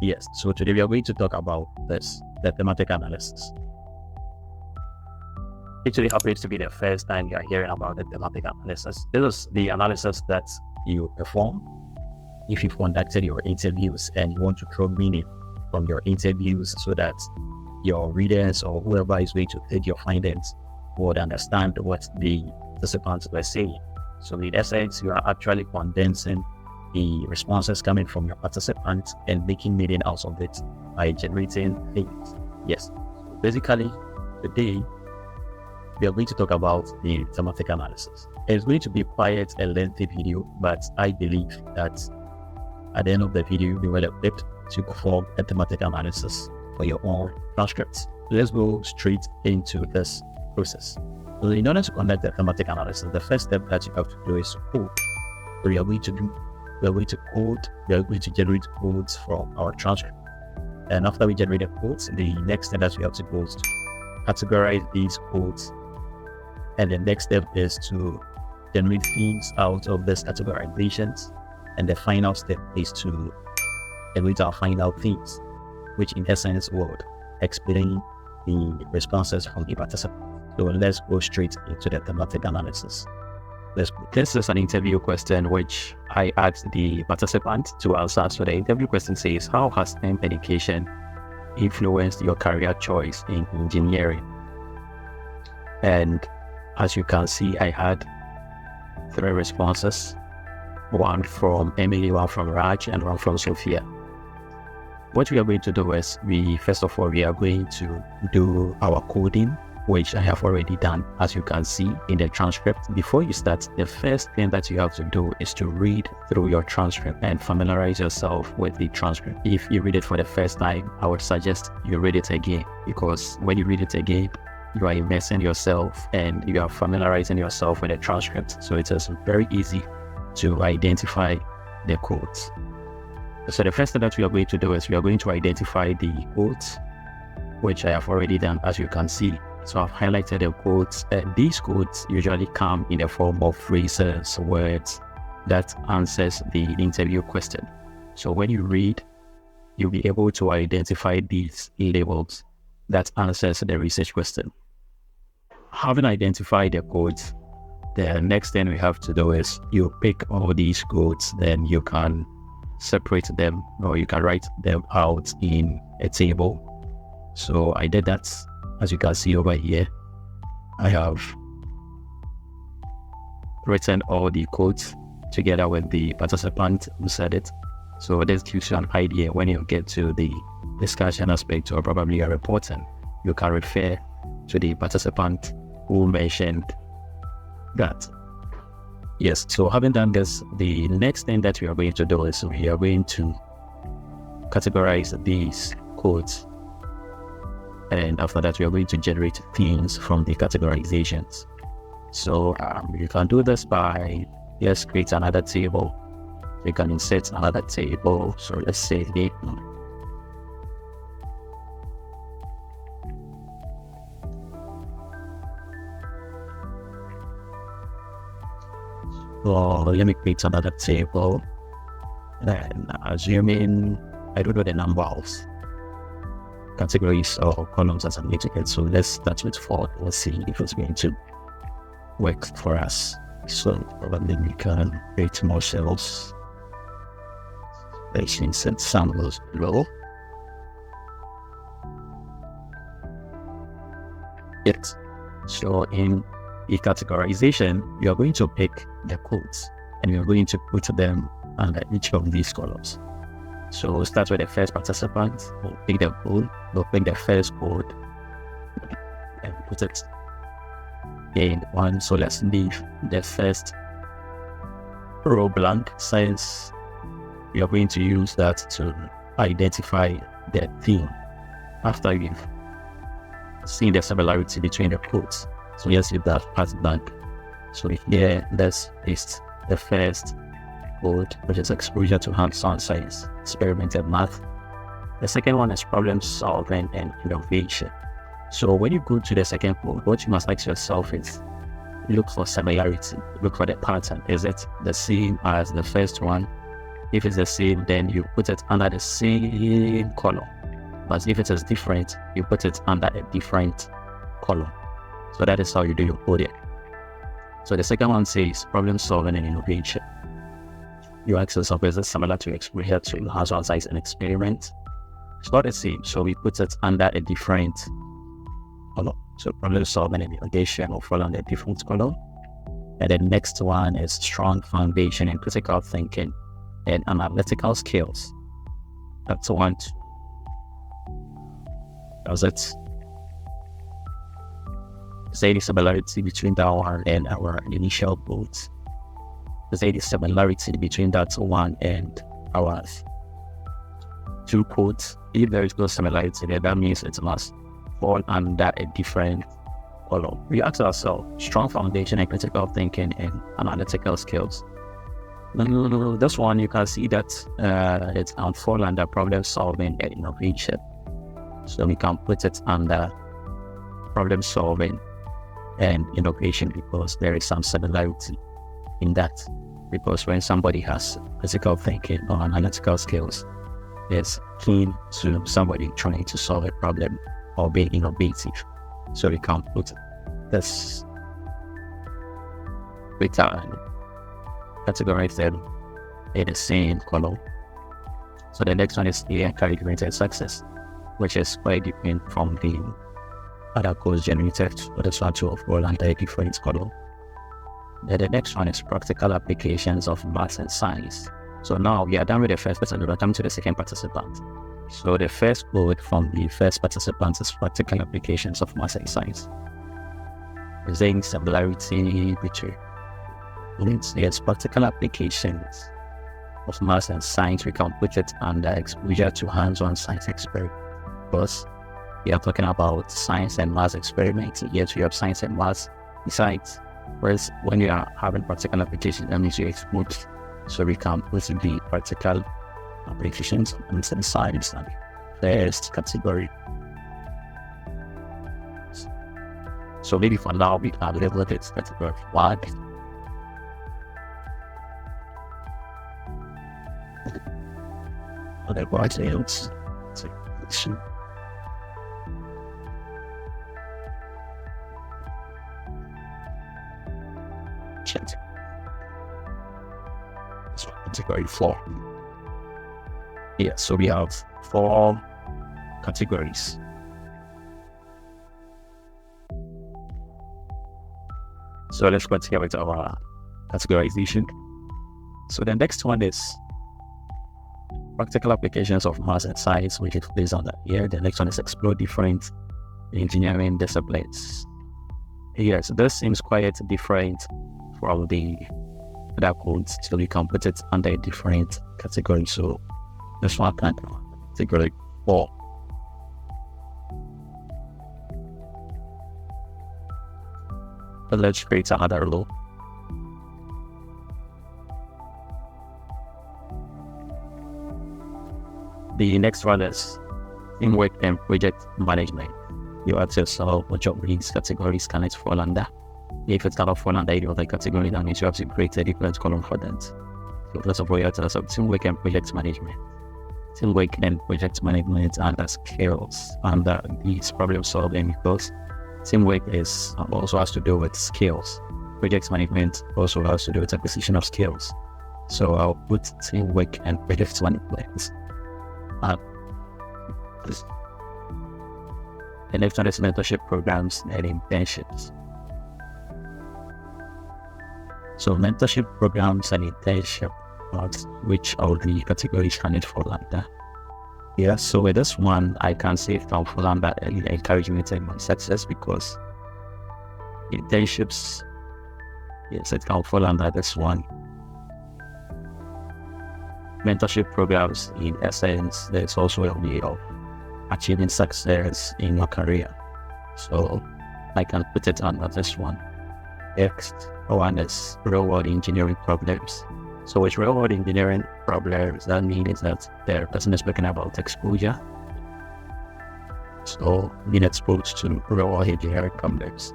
Yes, so today we are going to talk about this, the thematic analysis. Actually happens to be the first time you are hearing about the thematic analysis. This is the analysis that you perform if you've conducted your interviews and you want to draw meaning from your interviews so that your readers or whoever is going to take your findings would understand what the participants were saying. So in essence, you are actually condensing the responses coming from your participants and making meaning out of it by generating things. Yes, basically today we are going to talk about the thematic analysis. It's going to be quite a lengthy video, but I believe that at the end of the video you will be equipped to perform a thematic analysis for your own transcripts. Let's go straight into this process. So in order to conduct the thematic analysis, the first step that you have to do is to code. So we are going to generate codes from our transcript. And after we generate the codes, the next step that we have to go is to categorize these codes. And the next step is to generate themes out of these categorizations. And the final step is to generate our final themes, which in essence would explain the responses from the participants. So let's go straight into the thematic analysis. This is an interview question which I asked the participant to answer. So the interview question says, how has STEM education influenced your career choice in engineering? And as you can see, I had 3 responses, one from Emily, one from Raj, and one from Sophia. What we are going to do is, first of all, we are going to do our coding, which I have already done, as you can see in the transcript. Before you start, the first thing that you have to do is to read through your transcript and familiarize yourself with the transcript. If you read it for the first time, I would suggest you read it again, because when you read it again, you are immersing yourself and you are familiarizing yourself with the transcript. So it is very easy to identify the codes. So the first thing that we are going to do is we are going to identify the codes, which I have already done, as you can see. So I've highlighted the codes, and these codes usually come in the form of phrases, words that answers the interview question. So when you read, you'll be able to identify these labels that answers the research question. Having identified the codes, the next thing we have to do is you pick all these codes, then you can separate them or you can write them out in a table. So I did that. As you can see over here, I have written all the codes together with the participant who said it. So this gives you an idea when you get to the discussion aspect or probably a reporting, you can refer to the participant who mentioned that. Yes, so having done this, the next thing that we are going to do is we are going to categorize these codes. And after that, we are going to generate themes from the categorizations. So you can do this by just create another table. You can insert another table. So let's say the let me create another table. And assuming I don't know the number of categories or columns as I'm going to get. So let's start with 4. Let's see if it's going to work for us. So probably we can create more cells. Let's insert samples below. Yes. So in the categorization, we are going to pick the codes and we are going to put them under each of these columns. So we'll start with the first participant. We'll pick the code. We'll pick the first code and put it in one. So let's leave the first row blank, since we are going to use that to identify the theme after we've seen the similarity between the codes. So let's leave that part blank. So here, let's paste the first code, which is exposure to hands-on science, experimental math. The second one is problem solving and innovation. So when you go to the second code, what you must ask yourself is, look for similarity, look for the pattern. Is it the same as the first one? If it's the same, then you put it under the same column. But if it is different, you put it under a different column. So that is how you do your coding. So the second one says problem solving and innovation. You ask yourself, is this similar to exposure to hands-on science and experiment? It's not the same, so we put it under a different column. So problem solving and innovation will fall under a different column. And the next one is strong foundation in critical thinking and analytical skills. That's one. That's it. Say the similarity between that one and our initial goals. Say the similarity between that one and our two codes. If there is no similarity there, that means it must fall under a different column. We ask ourselves, strong foundation in critical thinking and analytical skills. This one, you can see that it's fall under problem solving and innovation. So we can put it under problem solving and innovation because there is some similarity in that. Because when somebody has critical thinking or analytical skills, it's keen to somebody trying to solve a problem or being innovative. So we can put this and categorize them in the same column. So the next one is the encouragement and success, which is quite different from the other codes generated, but this one to fall under a different column. Then the next one is practical applications of maths and science. So now we are done with the first person, we're coming to the second participant. So the first code from the first participant is practical applications of maths and science. Is there any similarity between its practical applications of maths and science? We can put it under exposure to hands-on science experiment, because we are talking about science and maths experiments. Yes, we have science and maths besides. Whereas when you are having practical applications, that means you expose. So we can put the practical applications of maths and science and first category. So maybe for now we can label it as category 1. Whatever I say, it's category 4. Yeah, so we have 4 categories. So let's continue with our categorization. So the next one is practical applications of maths and science, which is based on that here. The next one is explore different engineering disciplines. Yes, this seems quite different from the other codes, so we can put it under a different category. So this one can category 4. But let's create another row. The next one is teamwork and project management. You ask yourself what of these categories can it fall under. If it cannot fall under any other category, that means you have to create a different column for that. So first of all, you have to ask yourself teamwork and project management. Teamwork and project management under skills under these problem solving, because teamwork is also has to do with skills. Project management also has to do with acquisition of skills. So I'll put teamwork and project management. The next one is mentorship programs and internships. So mentorship programs and internship, which all the categories can it fall under. Yeah, so with this one, I can say it can fall under encouragement and success, because internships, yes, it can fall under this one. Mentorship programs, in essence, there's also a way of achieving success in your career. So I can put it under this one. Next one is real-world engineering problems. So with real-world engineering problems, that means that the person is speaking about exposure. So being exposed to real-world engineering problems.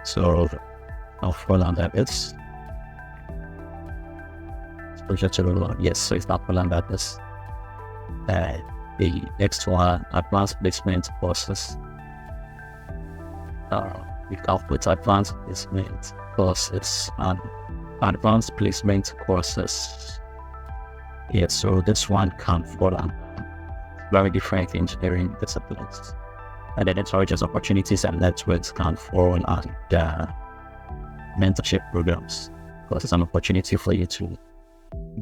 So I'll fall under this. exposure to yes, so it's not falling under this. The next one, advanced placement courses. We come with advanced placement courses and advanced placement courses. Yes, so this one can fall under very different engineering disciplines. And then encourages opportunities and networks can fall under mentorship programs, because it's an opportunity for you to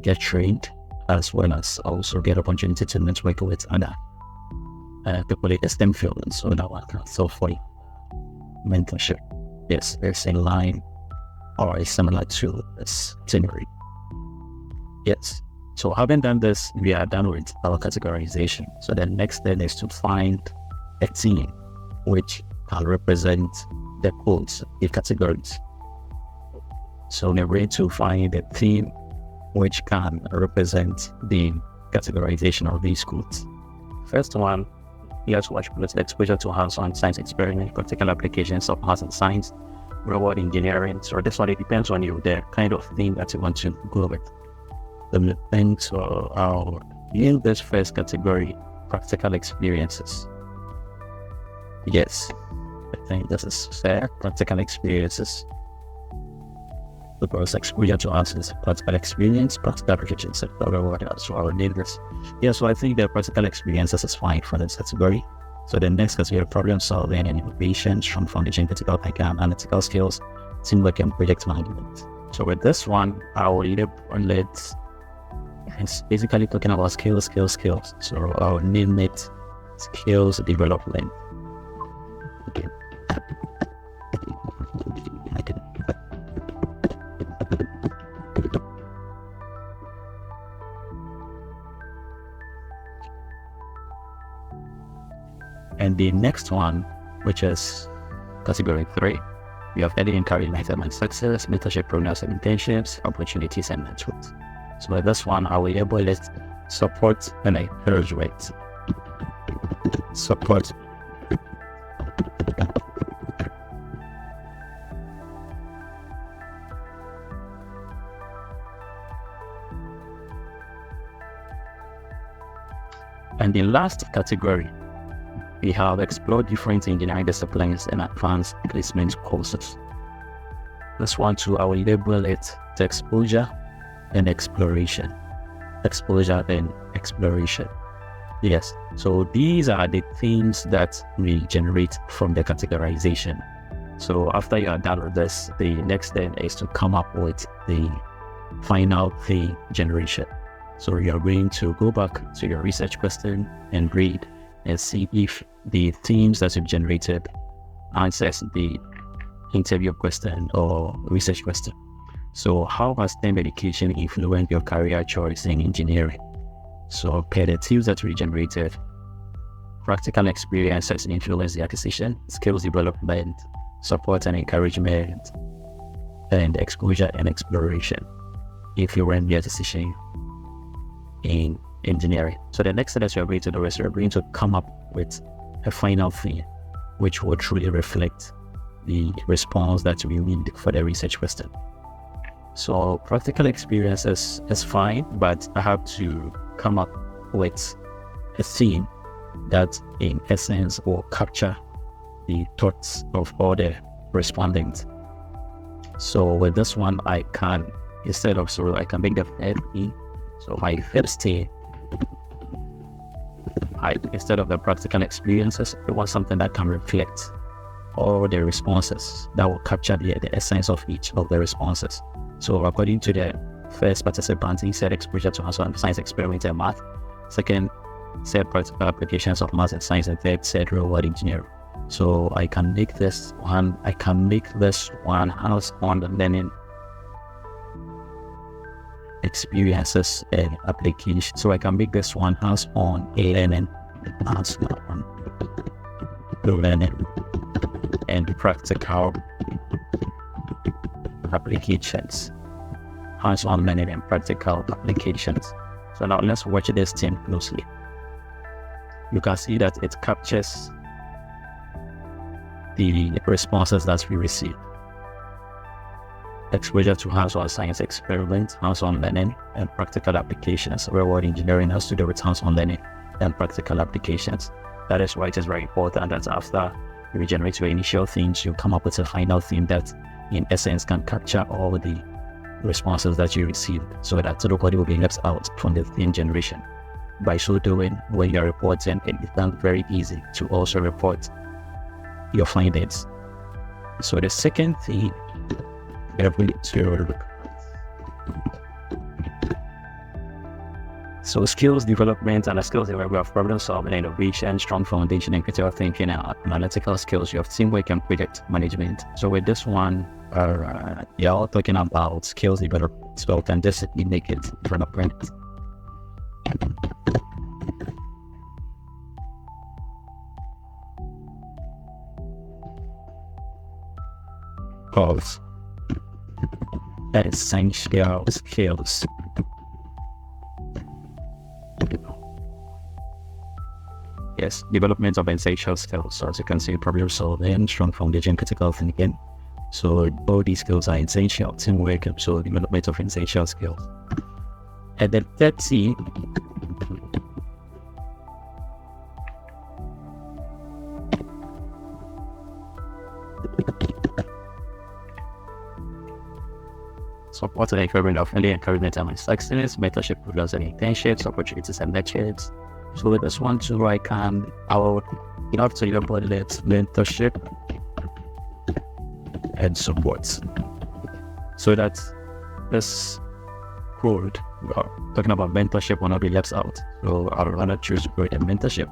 get trained as well as also get opportunity to network with other people in the STEM field. And so that one can also for mentorship. Yes, it's in line or is similar to this itinerary. Yes. So having done this, we are done with our categorization. So the next step is to find a theme which can represent the codes, the categories. So we're going to find a theme which can represent the categorization of these codes. First one, you have to watch exposure to hands-on science experiments, practical applications of math and science, robot engineering. So this one, it depends on you, the kind of theme that you want to go with. The things are in this first category, practical experiences. Yes, I think this is fair, practical experiences. Because exposure to us is practical experience, practical applications, so our neighbors. Yeah, so I think the practical experiences is fine for this category. So the next category, problem solving and innovation, strong foundation, critical analytical skills, teamwork and project management. So with this one, I will it's basically talking about skills. So I'll name it skills development. Okay. And the next one, which is category 3, we have early encouragement and success, mentorship programs and internships, opportunities and networks. So with this one, I will label it support and encouragement. Support. And the last category, we have explored different engineering disciplines and advanced placement courses. This one too, I will label it the exposure and exploration. Exposure and exploration. Yes, so these are the themes that we generate from the categorization. So after you are done with this, the next step is to come up with the final theme generation. So you are going to go back to your research question and read and see if the themes that you've generated answers the interview question or research question. So how has STEM education influenced your career choice in engineering? So per the themes that we generated, practical experiences influence the acquisition, skills development, support and encouragement, and exposure and exploration if you ran your decision in engineering. So the next step that you're going to do is you're going to come up with a final theme which will truly reflect the response that we need for the research question. So practical experiences is fine, but I have to come up with a theme that in essence will capture the thoughts of all the respondents. So with this one, I can, instead of, so I can make the third theme. So my first theme, instead of the practical experiences, I want something that can reflect all the responses, that will capture the essence of each of the responses. So according to the first participant, he said exposure to hands-on science experiment and math. Second said practical applications of math and science, and third said real-world engineering. So I can make this one hands-on learning experiences and applications. So I can make this one hands-on learning, hands-on learning and practical applications. Hands-on learning and practical applications. So now let's watch this theme closely. You can see that it captures the responses that we receive. exposure to hands-on science experiments, hands-on learning, and practical applications. Real-world engineering has to do with hands-on learning and practical applications. That is why it is very important that after you generate your initial themes, you come up with a final theme that in essence can capture all the responses that you received, so that nobody will be left out from the theme generation. By so doing, when you're reporting, it becomes very easy to also report your findings. So the second theme, so skills development and the skills development of problem solving, innovation, strong foundation in critical thinking and analytical skills. You have teamwork and project management. So with this one, you're all talking about skills development. So can this make it development? Of essential skills. Yes, development of essential skills. So as you can see, problem solving, strong foundation, critical thinking. So all these skills are essential. Teamwork, so development of essential skills. And then 30, support and encouragement of early encouragement and success, mentorship programs and internships, opportunities and lectures. So with this one too, I will have to even put it mentorship and support. So that this code, talking about mentorship, will not be left out. So I would rather choose to create a mentorship,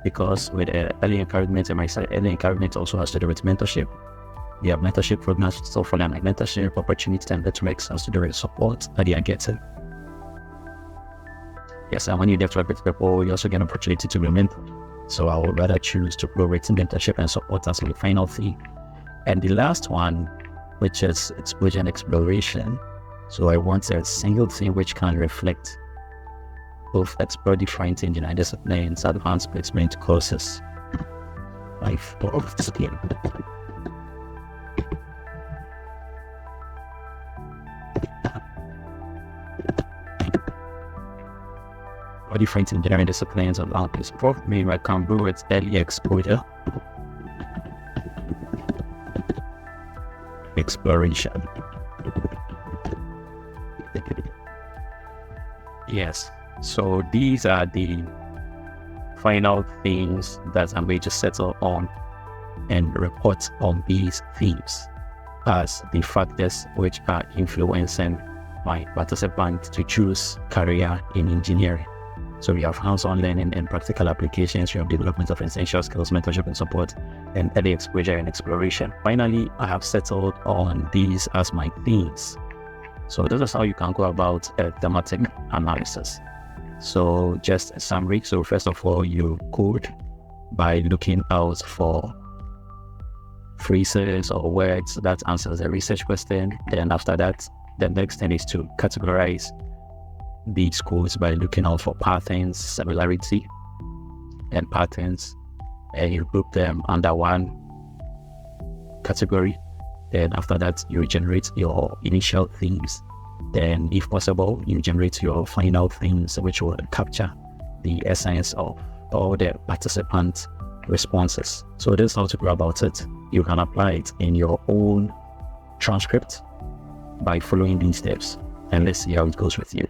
because with early encouragement, and my side, early encouragement also has to do with mentorship. We have mentorship programs, so for them like mentorship, opportunities, and metrics has to do with support that they are getting. Yes, and when you interact with people, you also get an opportunity to be mentored. So I would rather choose to promote mentorship and support as the final thing. And the last one, which is exposure and exploration. So I want a single thing which can reflect both explore different engineering disciplines, advanced placement courses, life of skill. Or different engineering disciplines and languages. Both mean I can do with early exposure, exploration. Yes, so these are the final themes that I'm going to settle on and report on these themes as the factors which are influencing my participants to choose career in engineering. So we have hands-on learning and practical applications, we have development of essential skills, mentorship and support, and early exposure and exploration. Finally, I have settled on these as my themes. So this is how you can go about a thematic analysis. So just a summary. So first of all, you code by looking out for phrases or words that answers a research question. Then after that, the next thing is to categorize these codes by looking out for patterns, similarity, and patterns, and you group them under one category. Then after that, you generate your initial themes. Then if possible, you generate your final themes, which will capture the essence of all the participant responses. So this is how to go about it. You can apply it in your own transcript by following these steps, and let's see how it goes with you.